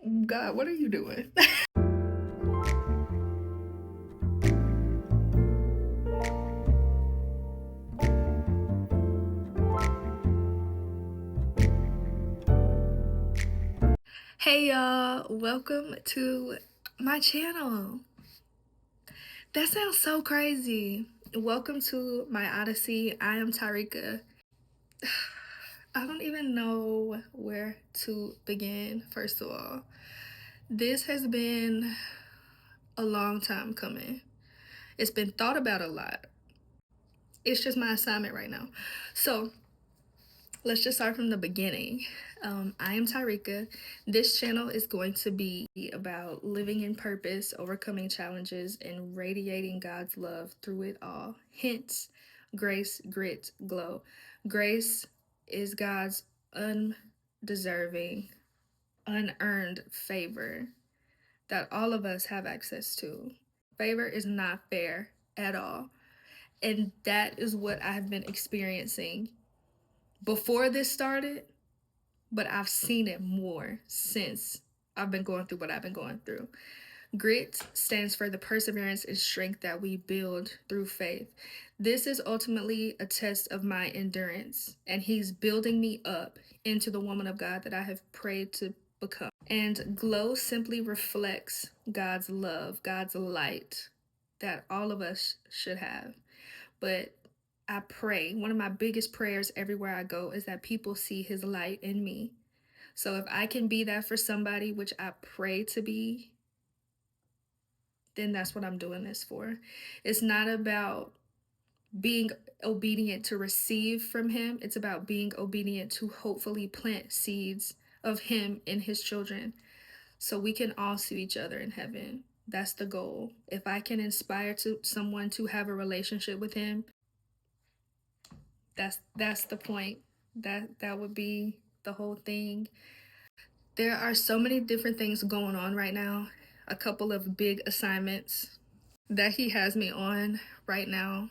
God, what are you doing? Hey y'all, welcome to my channel. That sounds so crazy. Welcome to my Odyssey. I am Tyrekia. I don't even know where to begin, first of all. This has been a long time coming. It's been thought about a lot. It's just my assignment right now. So let's just start from the beginning. I am Tyrekia. This channel is going to be about living in purpose, overcoming challenges, and radiating God's love through it all. Hence, grace, grit, glow. Grace is God's undeserving, unearned favor that all of us have access to. Favor is not fair at all. And that is what I've been experiencing before this started, but I've seen it more since I've been going through what I've been going through. Grit stands for the perseverance and strength that we build through faith. This is ultimately a test of my endurance, and He's building me up into the woman of God that I have prayed to become. And glow simply reflects God's love, God's light that all of us should have. But I pray, one of my biggest prayers everywhere I go is that people see His light in me. So if I can be that for somebody, which I pray to be, then that's what I'm doing this for. It's not about being obedient to receive from Him. It's about being obedient to hopefully plant seeds of Him in His children so we can all see each other in heaven. That's the goal. If I can inspire someone to have a relationship with Him, that's the point. That would be the whole thing. There are so many different things going on right now. A couple of big assignments that He has me on right now,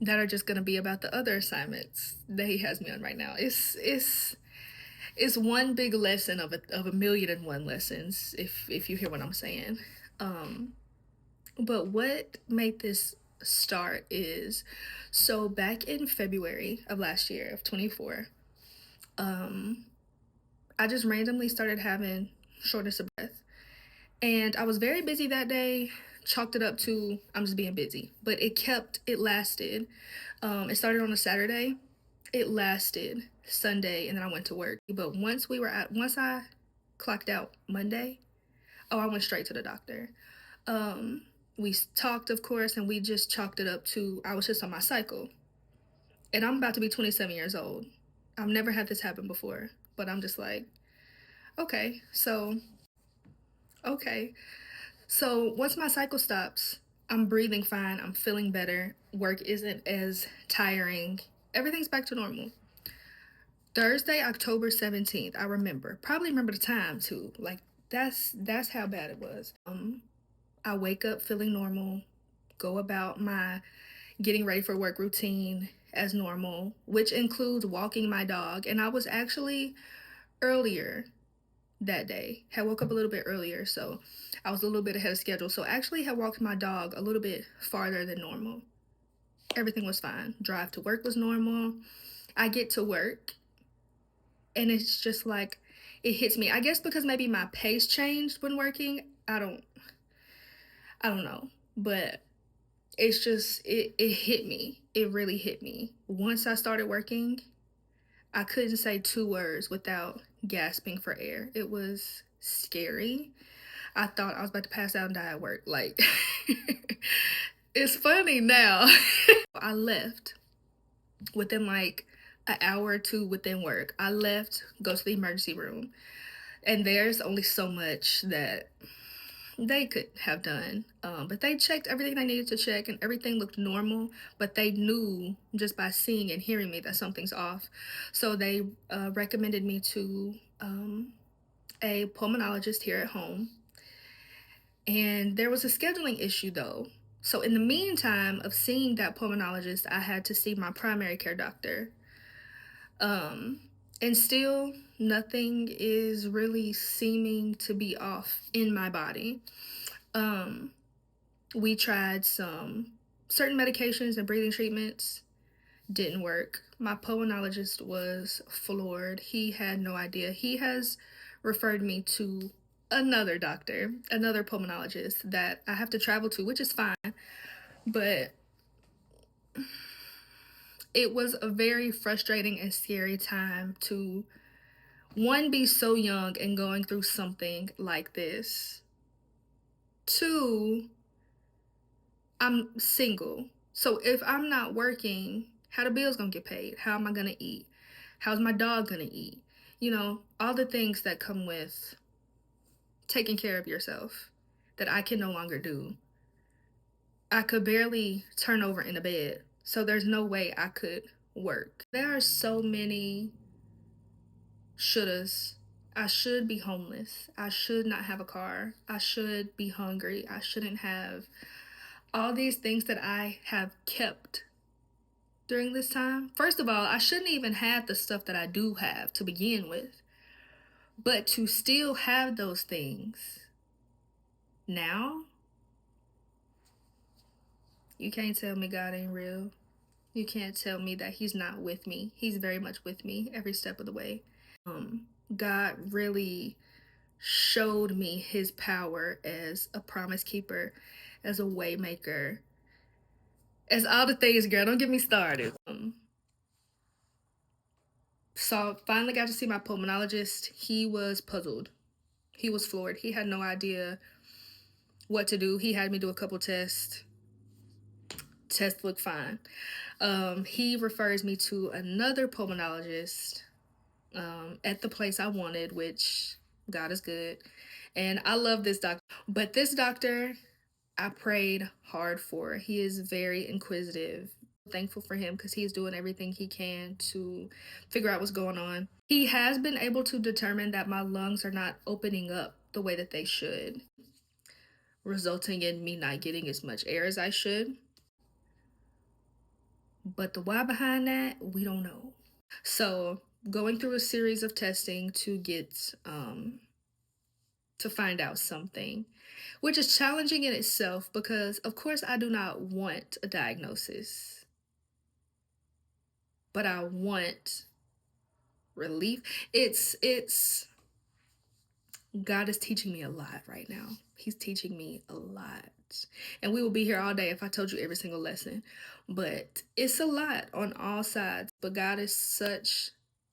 that are just gonna be about the other assignments that He has me on right now. It's one big lesson of a million and one lessons, if you hear what I'm saying. But what made this start is, so back in February of last year, of 24, I just randomly started having shortness of breath. And I was very busy that day, chalked it up to I'm just being busy. But it lasted. It started on a Saturday. It lasted Sunday, and then I went to work. But once I clocked out Monday, I went straight to the doctor. We talked, of course, and we just chalked it up to I was just on my cycle. And I'm about to be 27 years old. I've never had this happen before, but I'm just like, okay. So once my cycle stops, I'm breathing fine, I'm feeling better, work isn't as tiring, everything's back to normal. Thursday, October 17th, probably remember the time too. Like, that's how bad it was. I wake up feeling normal, go about my getting ready for work routine as normal, which includes walking my dog. And I was actually earlier that day, had woke up a little bit earlier, so I was a little bit ahead of schedule. So actually had walked my dog a little bit farther than normal. Everything was fine. Drive to work was normal. I get to work, and it's just like, it hits me. I guess because maybe my pace changed when working. I don't know. But it's just, it hit me. It really hit me. Once I started working, I couldn't say 2 words without gasping for air. It was scary. I thought I was about to pass out and die at work. Like, it's funny now. I left within like an hour or two within work. I left, go to the emergency room. And there's only so much that they could have done. But they checked everything they needed to check, and everything looked normal. But they knew just by seeing and hearing me that something's off. So they recommended me to a pulmonologist here at home. And there was a scheduling issue though. So in the meantime of seeing that pulmonologist, I had to see my primary care doctor. And still Nothing is really seeming to be off in my body. We tried some certain medications and breathing treatments, didn't work. My pulmonologist was floored. He had no idea. He has referred me to another doctor, another pulmonologist that I have to travel to, which is fine. But it was a very frustrating and scary time to, one, be so young and going through something like this. Two, I'm single. So if I'm not working, how the bills gonna get paid? How am I gonna eat? How's my dog gonna eat? You know, all the things that come with taking care of yourself that I can no longer do. I could barely turn over in the bed, so there's no way I could work. There are so many shouldas. I should be homeless. I should not have a car. I should be hungry. I shouldn't have all these things that I have kept during this time. First of all, I shouldn't even have the stuff that I do have to begin with. But to still have those things now, you can't tell me God ain't real. You can't tell me that he's not with me. He's very much with me every step of the way. God really showed me his power as a promise keeper, as a way maker, as all the things, girl. Don't get me started. So finally got to see my pulmonologist. He was puzzled. He was floored. He had no idea what to do. He had me do a couple tests. Tests looked fine. He refers me to another pulmonologist at the place I wanted, which God is good. And I love this doctor. But this doctor, I prayed hard for. He is very inquisitive. Thankful for him because he's doing everything he can to figure out what's going on. He has been able to determine that my lungs are not opening up the way that they should, resulting in me not getting as much air as I should. But the why behind that, we don't know. So going through a series of testing to get to find out something, which is challenging in itself because of course I do not want a diagnosis, but I want relief. It's God is teaching me a lot right now. He's teaching me a lot. And we will be here all day if I told you every single lesson. But it's a lot on all sides. But God is such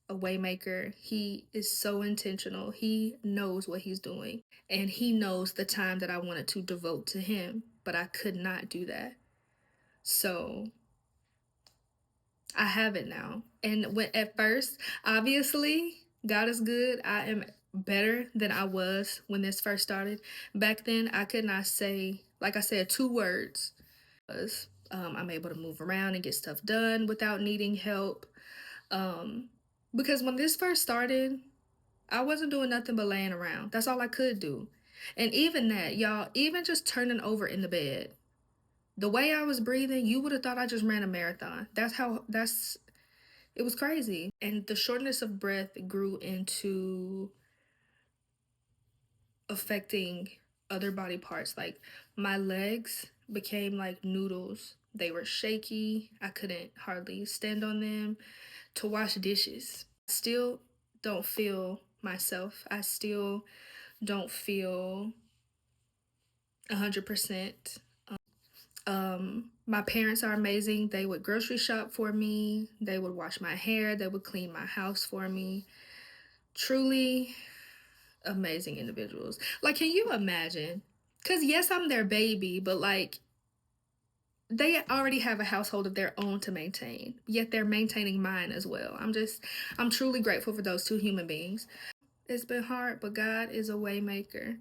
a waymaker. He is so intentional. He knows what he's doing. And he knows the time that I wanted to devote to him. But I could not do that. So I have it now. And when at first, obviously, God is good. I am better than I was when this first started. Back then, I could not say, like I said, 2 words. I'm able to move around and get stuff done without needing help. Because when this first started, I wasn't doing nothing but laying around. That's all I could do. And even that, y'all, even just turning over in the bed, the way I was breathing, you would have thought I just ran a marathon. It was crazy. And the shortness of breath grew into affecting other body parts. Like my legs became like noodles. They were shaky. I couldn't hardly stand on them to wash dishes. I still don't feel myself. I still don't feel 100%. My parents are amazing. They would grocery shop for me. They would wash my hair. They would clean my house for me. Truly amazing individuals. Like, can you imagine? Because yes, I'm their baby, but like, they already have a household of their own to maintain, yet they're maintaining mine as well. I'm truly grateful for those 2 human beings. It's been hard, but God is a way maker.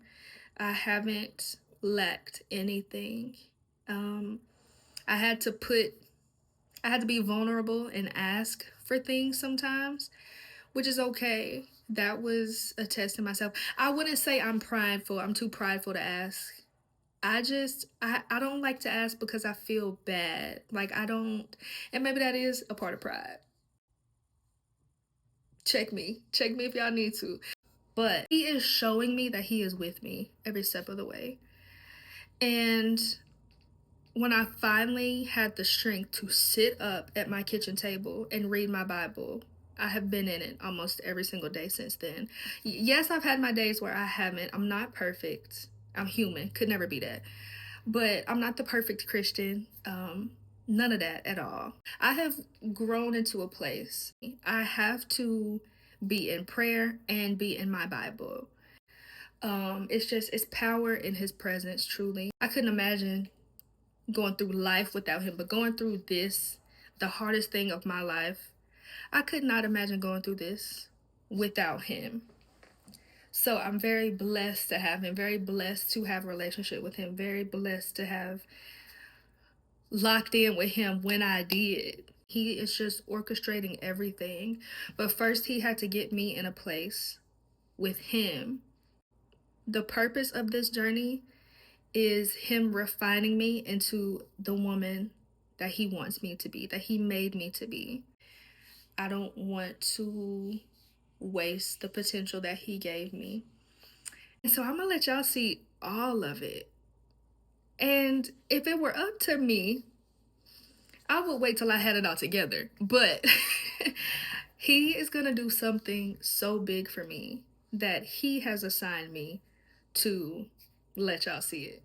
I haven't lacked anything. I had to be vulnerable and ask for things sometimes, which is okay. That was a test in myself. I wouldn't say I'm prideful. I'm too prideful to ask. I don't like to ask because I feel bad. Like I don't, and maybe that is a part of pride. check me if y'all need to. But he is showing me that he is with me every step of the way. And when I finally had the strength to sit up at my kitchen table and read my Bible, I have been in it almost every single day since then. Yes, I've had my days where I haven't. I'm not perfect. I'm human. Could never be that. But I'm not the perfect Christian. None of that at all. I have grown into a place. I have to be in prayer and be in my Bible. It's power in his presence, truly. I couldn't imagine going through life without him, but going through this, the hardest thing of my life, I could not imagine going through this without him. So I'm very blessed to have him, very blessed to have a relationship with him, very blessed to have locked in with him when I did. He is just orchestrating everything. But first he had to get me in a place with him. The purpose of this journey is him refining me into the woman that he wants me to be, that he made me to be. I don't want to waste the potential that he gave me. And so I'm gonna let y'all see all of it. And if it were up to me, I would wait till I had it all together. But he is gonna do something so big for me that he has assigned me to let y'all see it.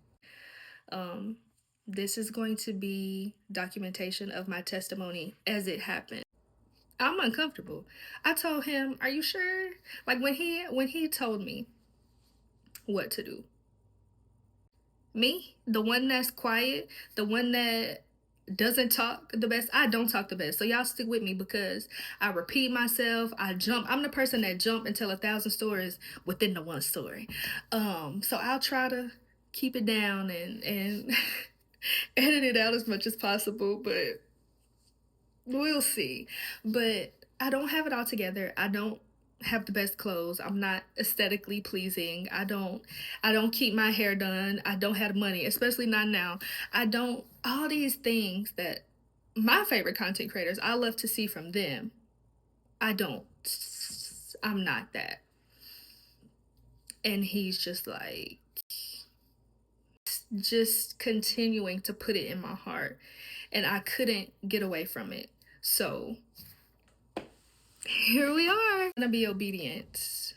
This is going to be documentation of my testimony as it happened. I'm uncomfortable. I told him, "Are you sure?" Like when he told me what to do. Me, the one that's quiet, the one that doesn't talk the best. I don't talk the best. So y'all stick with me because I repeat myself. I jump. I'm the person that jump and tell 1,000 stories within the one story. So I'll try to keep it down and edit it out as much as possible, but we'll see. But I don't have it all together. I don't have the best clothes. I'm not aesthetically pleasing. I don't keep my hair done. I don't have money, especially not now. I don't, all these things that my favorite content creators, I love to see from them. I don't. I'm not that. And he's just like, just continuing to put it in my heart. And I couldn't get away from it. So here we are. I'm gonna be obedient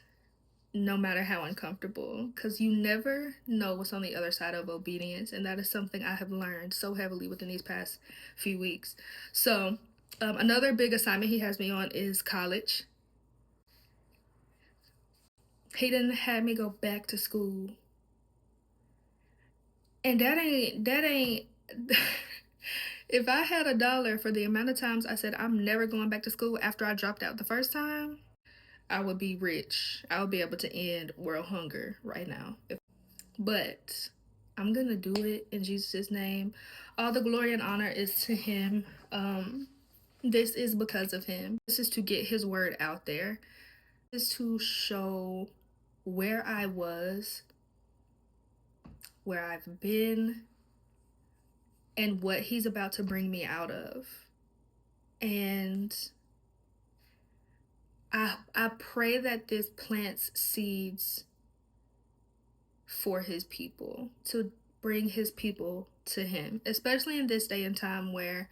no matter how uncomfortable, because you never know what's on the other side of obedience, and that is something I have learned so heavily within these past few weeks. So another big assignment he has me on is college. He didn't have me go back to school, and that ain't if I had $1 for the amount of times I said I'm never going back to school after I dropped out the first time, I would be rich. I would be able to end world hunger right now. But I'm gonna do it in Jesus' name. All the glory and honor is to him. This is because of him. This is to get his word out there. This is to show where I was, where I've been, and what he's about to bring me out of. And I pray that this plants seeds for his people, to bring his people to him, especially in this day and time where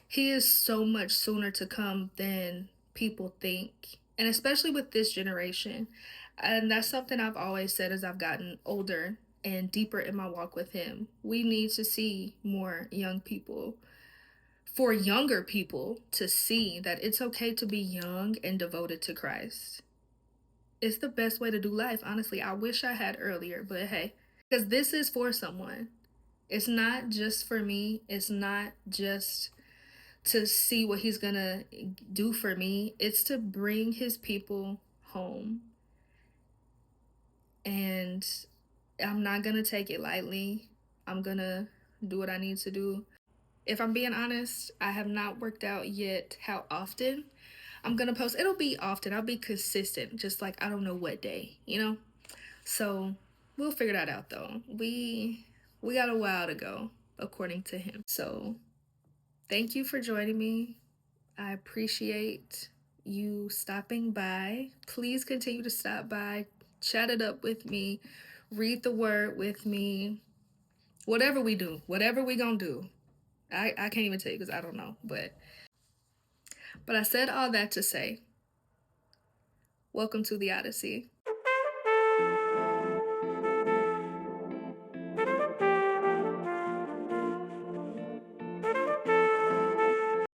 he is so much sooner to come than people think, and especially with this generation. And that's something I've always said as I've gotten older and deeper in my walk with him. We need to see more young people, for younger people to see that it's okay to be young and devoted to Christ. It's the best way to do life, honestly. I wish I had earlier, but hey, because this is for someone. It's not just for me. It's not just to see what he's gonna do for me. It's to bring his people home. And I'm not gonna take it lightly. I'm gonna do what I need to do. If I'm being honest, I have not worked out yet how often I'm gonna post. It'll be often. I'll be consistent, just like I don't know what day, you know? So we'll figure that out though. We got a while to go, according to him. So thank you for joining me. I appreciate you stopping by. Please continue to stop by, chat it up with me, read the word with me. Whatever we do, whatever we gonna do. I can't even tell you because I don't know. But I said all that to say, welcome to the Odyssey.